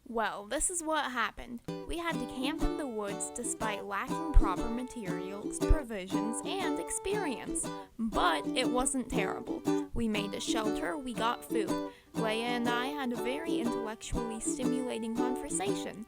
Well, this is what happened. We had to camp in the woods despite lacking proper materials, provisions, and experience. But it wasn't terrible. We made a shelter, we got food. Leia and I had a very intellectually stimulating conversation.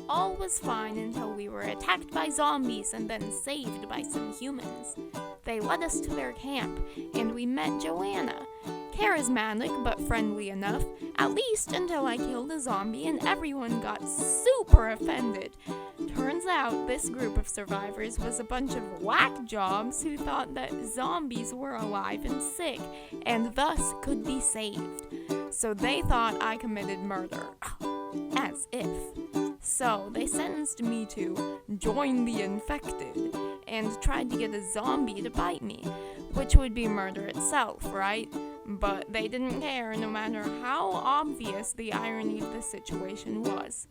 All was fine until we were attacked by zombies and then saved by some humans. They led us to their camp, and we met Joanna. Charismatic but friendly enough, at least until I killed a zombie and everyone got super offended. Turns out this group of survivors was a bunch of whack jobs who thought that zombies were alive and sick, and thus could be saved. So they thought I committed murder. As if. So they sentenced me to join the infected and tried to get a zombie to bite me, which would be murder itself, right? But they didn't care no matter how obvious the irony of the situation was.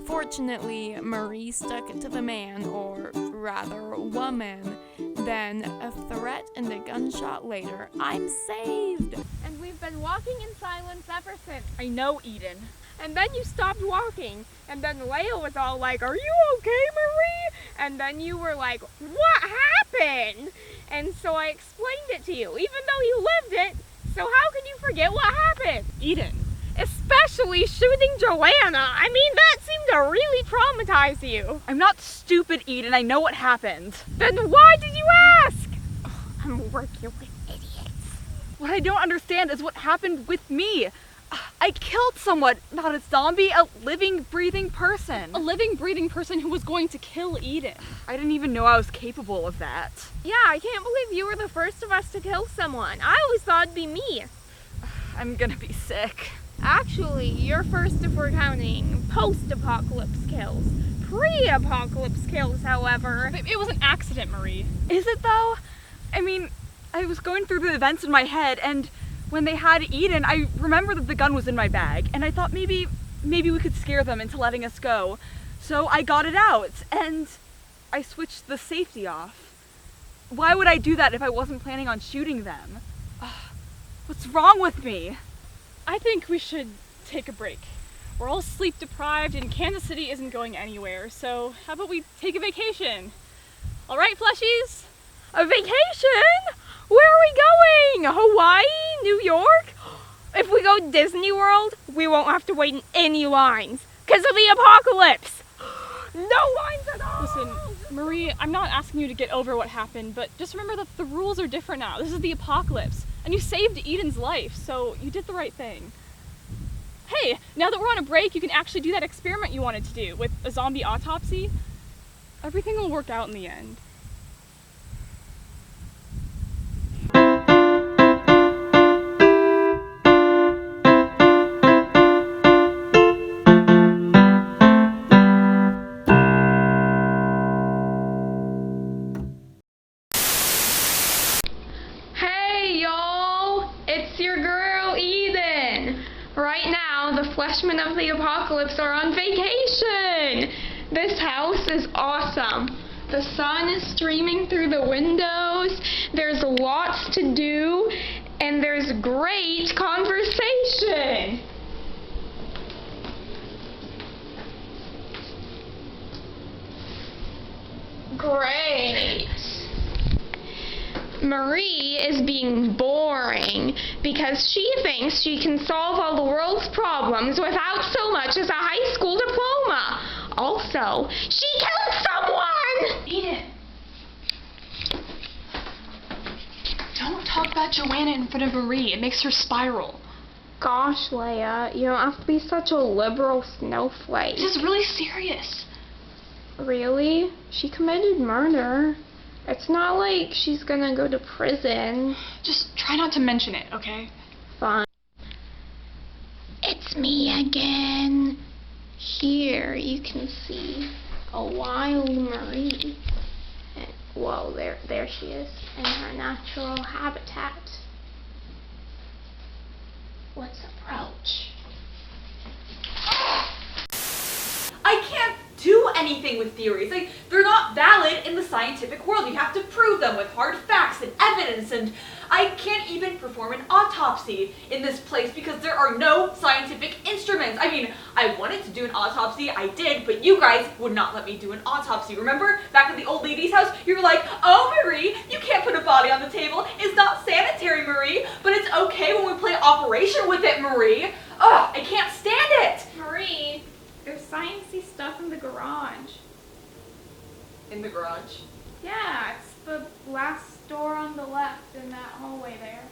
Fortunately, Marie stuck to the man, or rather, woman. Then, a threat and a gunshot later, I'm saved! And we've been walking in silence ever since. I know, Eden. And then you stopped walking, and then Leia was all like, "Are you okay, Marie?" And then you were like, "What happened?" And so I explained it to you, even though you lived it. So how can you forget what happened? Eden. Especially shooting Joanna. I mean, that seemed to really traumatize you. I'm not stupid, Eden. I know what happened. Then why did you ask? I'm working with idiots. What I don't understand is what happened with me. I killed someone, not a zombie, a living, breathing person. A living, breathing person who was going to kill Eden. I didn't even know I was capable of that. Yeah, I can't believe you were the first of us to kill someone. I always thought it'd be me. I'm gonna be sick. Actually, you're first if we're counting post-apocalypse kills. Pre-apocalypse kills, however. It was an accident, Marie. Is it though? I mean, I was going through the events in my head, and when they had Eden, I remember that the gun was in my bag, and I thought maybe we could scare them into letting us go. So I got it out, and I switched the safety off. Why would I do that if I wasn't planning on shooting them? What's wrong with me? I think we should take a break. We're all sleep deprived and Kansas City isn't going anywhere, so how about we take a vacation? All right, fleshies? A vacation? Where are we going? Hawaii? New York? If we go to Disney World, we won't have to wait in any lines because of the apocalypse. No lines at all. Listen, Marie, I'm not asking you to get over what happened, but just remember that the rules are different now. This is the apocalypse, and you saved Eden's life, so you did the right thing. Hey, now that we're on a break, you can actually do that experiment you wanted to do with a zombie autopsy. Everything will work out in the end. Right now, the Fleshmen of the Apocalypse are on vacation! This house is awesome. The sun is streaming through the windows, there's lots to do, and there's great conversation! Great! Marie is being boring because she thinks she can solve all the world's problems without so much as a high school diploma. Also, she killed someone! Eden! Don't talk about Joanna in front of Marie. It makes her spiral. Gosh, Leia, you don't have to be such a liberal snowflake. This is really serious. Really? She committed murder. It's not like she's gonna go to prison. Just try not to mention it, okay? Fine. It's me again. Here you can see a wild Marie. And, whoa, there she is in her natural habitat. Let's approach. I can't do anything with theories. They're not valid in the scientific world. You have to prove them with hard facts and evidence, and I can't even perform an autopsy in this place because there are no scientific instruments. I mean, I wanted to do an autopsy, I did, but you guys would not let me do an autopsy. Remember, back at the old lady's house, you were like, oh, Marie, you can't put a body on the table. It's not sanitary, Marie, but it's okay when we play Operation with it, Marie. Ugh, I can't stand it. Marie, there's sciencey stuff in the garage. In the garage. Yeah, it's the last door on the left in that hallway there.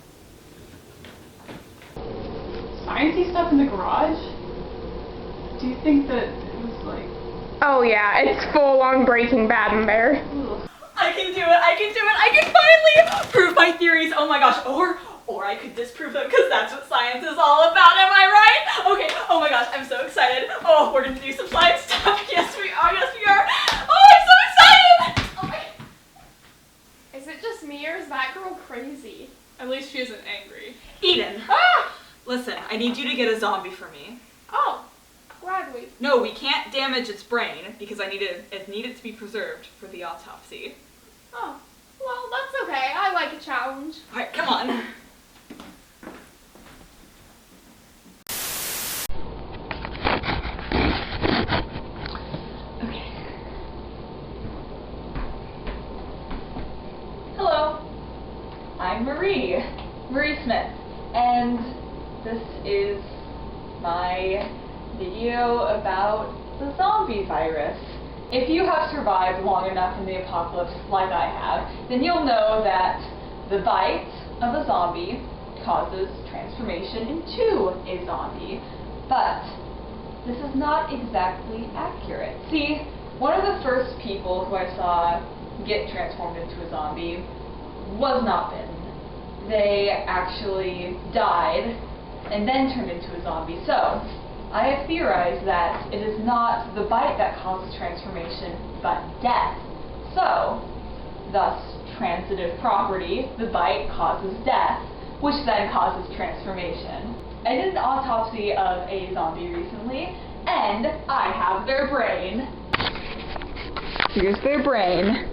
Sciencey stuff in the garage? Do you think that it was like... Oh yeah, it's full on Breaking Bad in there. I can do it, I can do it, I can finally prove my theories. Oh my gosh, or I could disprove them because that's what science is all about, am I right? Okay, oh my gosh, I'm so excited. Oh, we're gonna do some science stuff. Yes, we are, yes, we are. Oh, I'm so excited! Oh my... Is it just me or is that girl crazy? At least she isn't angry. Eden, Ah! listen, I need you to get a zombie for me. Oh, gladly. No, we can't damage its brain because I need it to be preserved for the autopsy. Oh, well, that's okay. I like a challenge. All right, come on. Okay. Hello, I'm Marie Smith, and this is my video about the zombie virus. If you have survived long enough in the apocalypse like I have, then you'll know that the bite of a zombie causes transformation into a zombie. But this is not exactly accurate. See, one of the first people who I saw get transformed into a zombie was not bitten. They actually died and then turned into a zombie. So, I have theorized that it is not the bite that causes transformation, but death. So, thus, transitive property, the bite causes death, which then causes transformation. I did an autopsy of a zombie recently, and I have their brain. Here's their brain.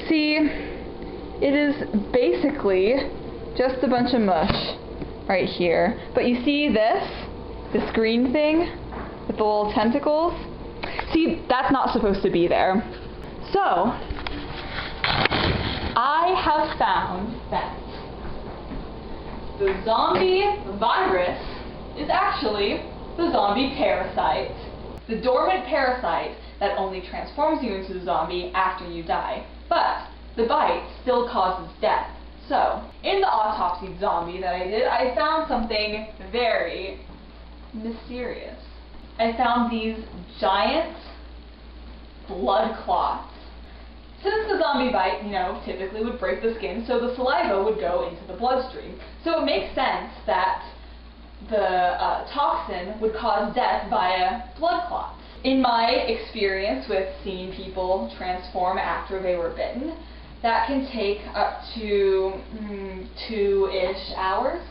See, it is basically just a bunch of mush right here. But you see this green thing with the little tentacles? See, that's not supposed to be there. So, I have found that the zombie virus is actually the zombie parasite. The dormant parasite that only transforms you into a zombie after you die. But the bite still causes death. So, in the autopsy zombie that I did, I found something very mysterious. I found these giant blood clots. Since the zombie bite, typically would break the skin, so the saliva would go into the bloodstream. So it makes sense that the toxin would cause death via blood clots. In my experience with seeing people transform after they were bitten, that can take up to 2-ish hours.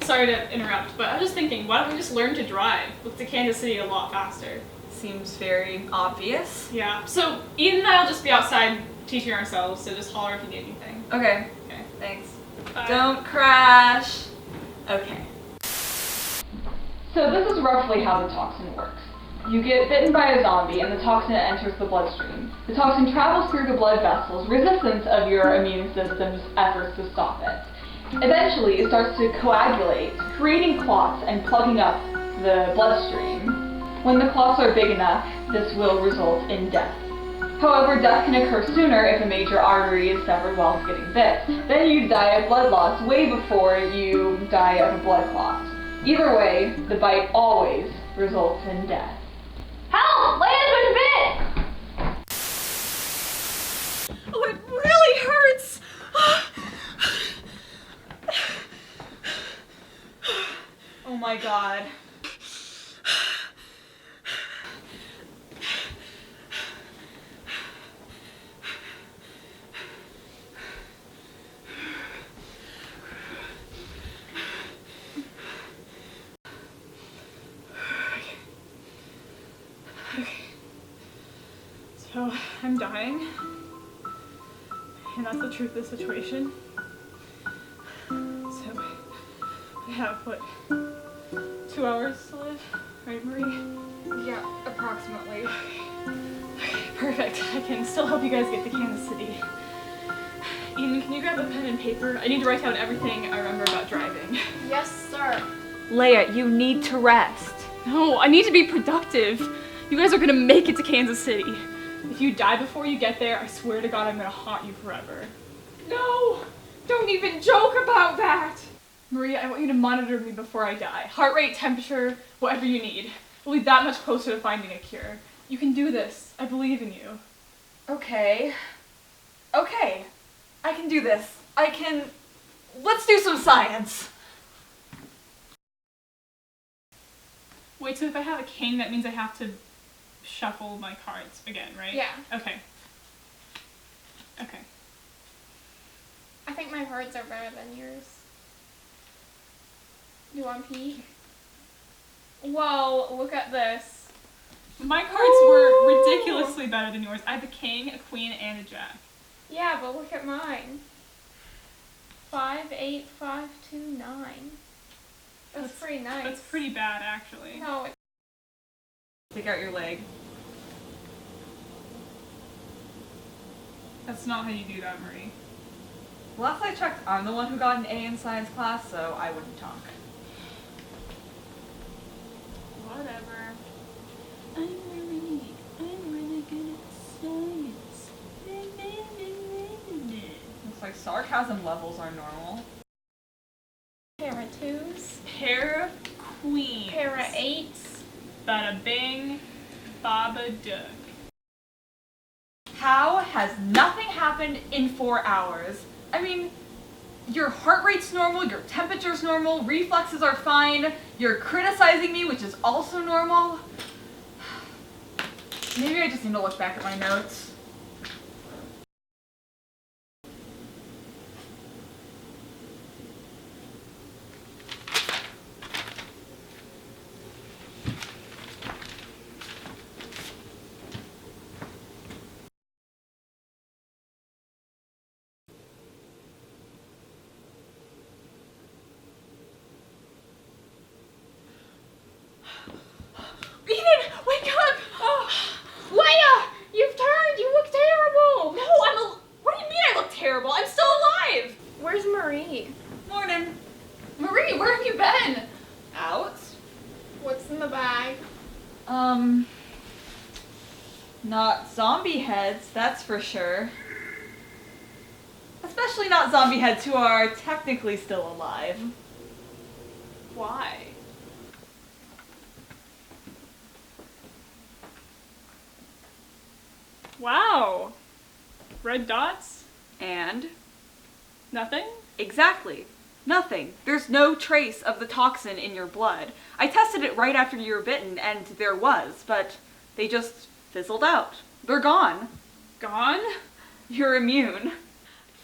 Sorry to interrupt, but I was just thinking, why don't we just learn to drive? We'll get to Kansas City a lot faster. Seems very obvious. Yeah, so Eden and I will just be outside teaching ourselves, so just holler if you need anything. Okay, Okay. thanks. Bye. Don't crash. Okay. So this is roughly how the toxin works. You get bitten by a zombie and the toxin enters the bloodstream. The toxin travels through the blood vessels, resistant of your immune system's efforts to stop it. Eventually, it starts to coagulate, creating clots and plugging up the bloodstream. When the clots are big enough, this will result in death. However, death can occur sooner if a major artery is severed while it's getting bit. Then you die of blood loss way before you die of a blood clot. Either way, the bite always results in death. Help! Land's been bit! Oh, it really hurts! Oh my god. So, I'm dying. And that's the truth of the situation. have, what, 2 hours to live? Right, Marie? Yeah, approximately. Perfect. I can still help you guys get to Kansas City. Eden, can you grab a pen and paper? I need to write down everything I remember about driving. Yes, sir. Leia, you need to rest. No, I need to be productive. You guys are gonna make it to Kansas City. If you die before you get there, I swear to God I'm gonna haunt you forever. No! Don't even joke about that! Maria, I want you to monitor me before I die. Heart rate, temperature, whatever you need. We'll be that much closer to finding a cure. You can do this. I believe in you. Okay. Okay. I can do this. Let's do some science. Wait, so if I have a king, that means I have to shuffle my cards again, right? Yeah. Okay. Okay. I think my cards are better than yours. You want to peek? Whoa, look at this. My cards were ridiculously better than yours. I have a king, a queen, and a jack. Yeah, but look at mine. 5, 8, 5, 2, 9. That's pretty nice. That's pretty bad, actually. No, Take out your leg. That's not how you do that, Marie. Last I checked, I'm the one who got an A in science class, so I wouldn't talk. Whatever. I'm really good at science. Looks like sarcasm levels are normal. pair of 2s, Pair of queens. pair of 8s. Bada bing, baba duck. How has nothing happened in 4 hours? I mean, your heart rate's normal, your temperature's normal, reflexes are fine, you're criticizing me, which is also normal. Maybe I just need to look back at my notes. Eden, wake up! Oh. Leia, you've turned. You look terrible. No, what do you mean I look terrible? I'm still alive! Where's Marie? Morning. Marie, where have you been? Out? What's in the bag? Not zombie heads, that's for sure. Especially not zombie heads who are technically still alive. Why? Wow. Red dots? And? Nothing? Exactly. Nothing. There's no trace of the toxin in your blood. I tested it right after you were bitten, and there was, but they just fizzled out. They're gone. Gone? You're immune.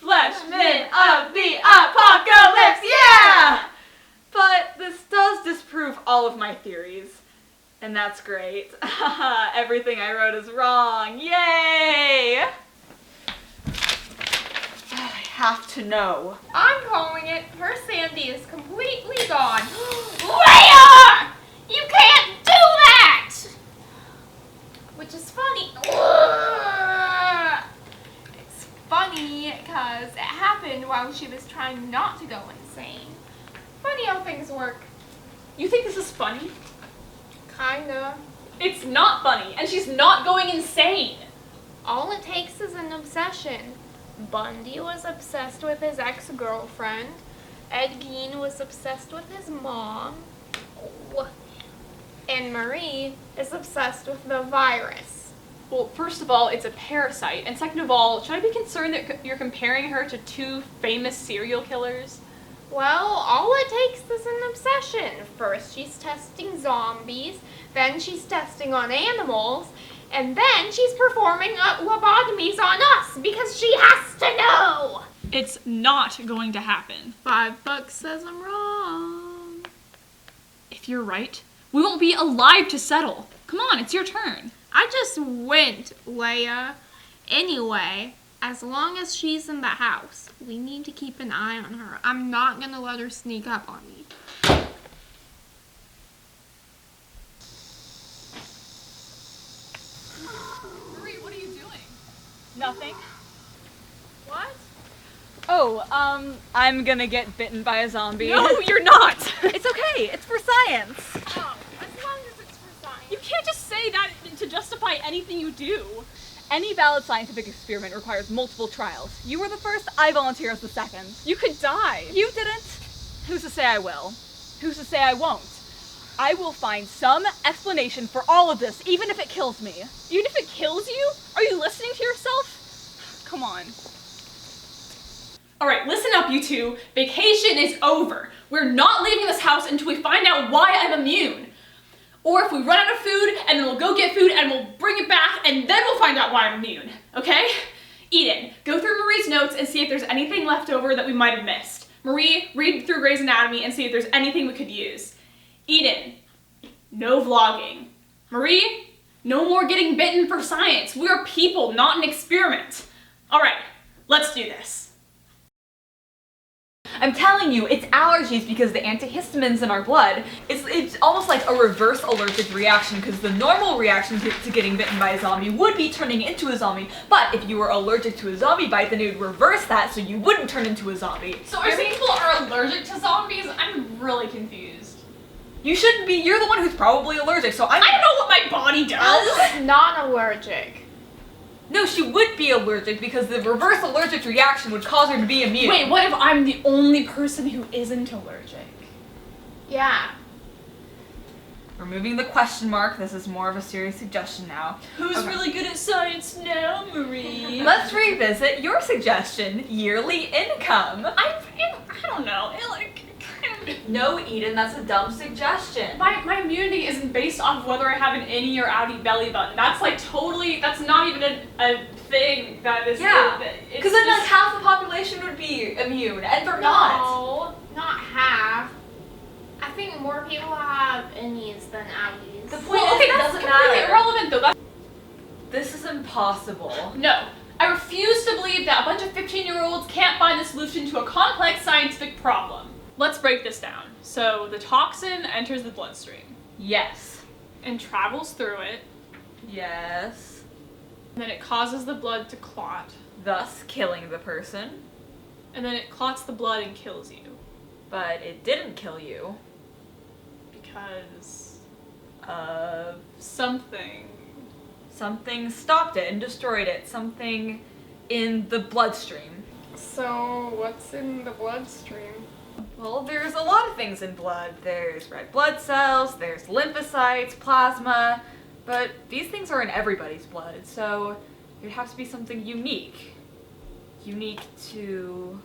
Fleshmen of the apocalypse, yeah! But this does disprove all of my theories. And that's great. Everything I wrote is wrong. Yay! I have to know. I'm calling it. Her Sandy is completely gone. Leia! You can't do that! Which is funny. It's funny because it happened while she was trying not to go insane. Funny how things work. You think this is funny? Kinda. It's not funny, and she's not going insane. All it takes is an obsession. Bundy was obsessed with his ex-girlfriend. Ed Gein was obsessed with his mom. Oh. And Marie is obsessed with the virus. Well, first of all, it's a parasite, and second of all, should I be concerned that you're comparing her to 2 famous serial killers? Well, all it takes is an obsession. First she's testing zombies, then she's testing on animals, and then she's performing lobotomies on us because she has to know. It's not going to happen. $5 says I'm wrong. If you're right, we won't be alive to settle. Come on, it's your turn. I just went, Leia. Anyway, as long as she's in the house, we need to keep an eye on her. I'm not gonna let her sneak up on me. Nothing. What? Oh, I'm gonna get bitten by a zombie. No, you're not! It's okay, it's for science. Oh, as long as it's for science. You can't just say that to justify anything you do. Any valid scientific experiment requires multiple trials. You were the first, I volunteer as the second. You could die. You didn't. Who's to say I will? Who's to say I won't? I will find some explanation for all of this, even if it kills me. Even if it kills you? Are you listening to yourself? Come on. Alright, listen up, you two. Vacation is over. We're not leaving this house until we find out why I'm immune. Or if we run out of food, and then we'll go get food, and we'll bring it back, and then we'll find out why I'm immune. Okay? Eden, go through Marie's notes and see if there's anything left over that we might have missed. Marie, read through Grey's Anatomy and see if there's anything we could use. Eden, no vlogging. Marie, no more getting bitten for science. We are people, not an experiment. Alright, let's do this. I'm telling you, it's allergies because the antihistamines in our blood, it's almost like a reverse allergic reaction because the normal reaction to getting bitten by a zombie would be turning into a zombie, but if you were allergic to a zombie bite, then it would reverse that so you wouldn't turn into a zombie. So our people are allergic to zombies? I'm really confused. You shouldn't be, you're the one who's probably allergic, so I don't know what my body does. Alice is not allergic. No, she would be allergic because the reverse allergic reaction would cause her to be immune. Wait, what if I'm the only person who isn't allergic? Yeah. Removing the question mark, this is more of a serious suggestion now. Who's Okay. really good at science now, Marie? Let's revisit your suggestion, yearly income. I don't know. No, Eden, that's a dumb suggestion. My immunity isn't based off whether I have an innie or outie belly button. That's like totally, that's not even a thing that is. Yeah, it's because then like just- half the population would be immune, and they're not. No, not half. I think more people have innies than outies. The point Well, is, okay, it that's doesn't completely matter. irrelevant though. This is impossible. No, I refuse to believe that a bunch of 15-year-olds can't find the solution to a complex scientific problem. Let's break this down. So the toxin enters the bloodstream Yes. and travels through it, Yes. and then it causes the blood to clot, Thus killing the person. and then it clots the blood and kills you But it didn't kill you. because Of something stopped it and destroyed it. Something in the bloodstream. So, what's in the bloodstream? Well, there's a lot of things in blood. There's red blood cells, there's lymphocytes, plasma, but these things are in everybody's blood, so it has to be something unique. Unique to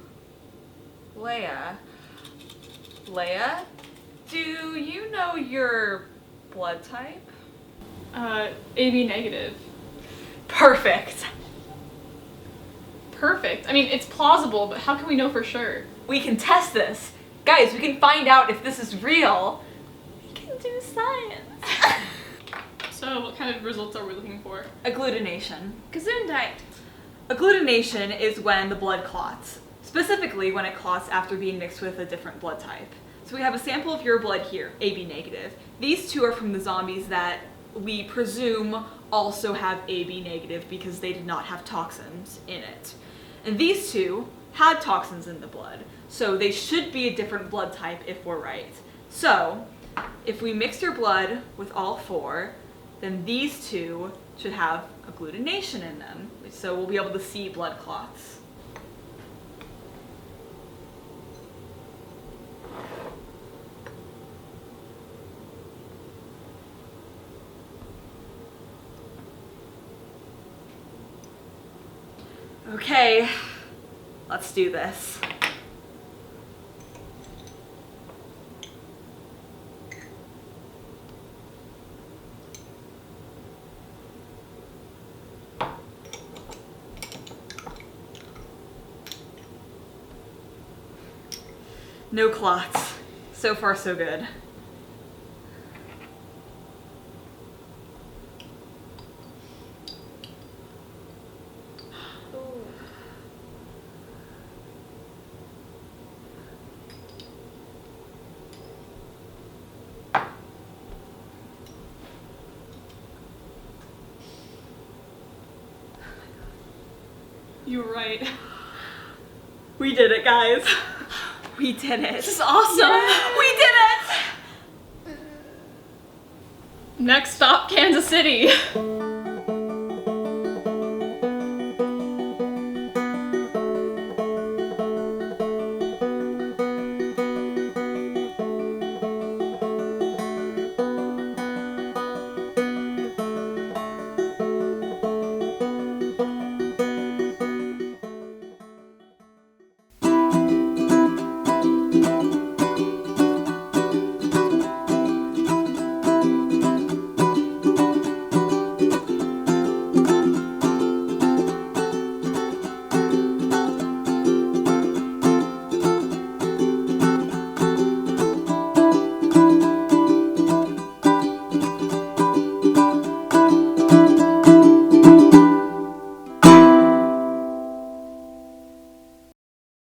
Leia. Leia, do you know your blood type? AB negative. Perfect. Perfect. I mean, it's plausible, but how can we know for sure? We can test this. Guys, we can find out if this is real. We can do science. So what kind of results are we looking for? Agglutination. Gesundheit. Agglutination is when the blood clots. Specifically when it clots after being mixed with a different blood type. So we have a sample of your blood here, AB negative. These two are from the zombies that we presume also have AB negative because they did not have toxins in it. And these two had toxins in the blood, so they should be a different blood type if we're right. So, if we mix your blood with all four, then these two should have agglutination in them, so we'll be able to see blood clots. Okay, let's do this. No clots. So far, so good. You were right. We did it, guys. We did it. This is awesome. We did it! Next stop, Kansas City.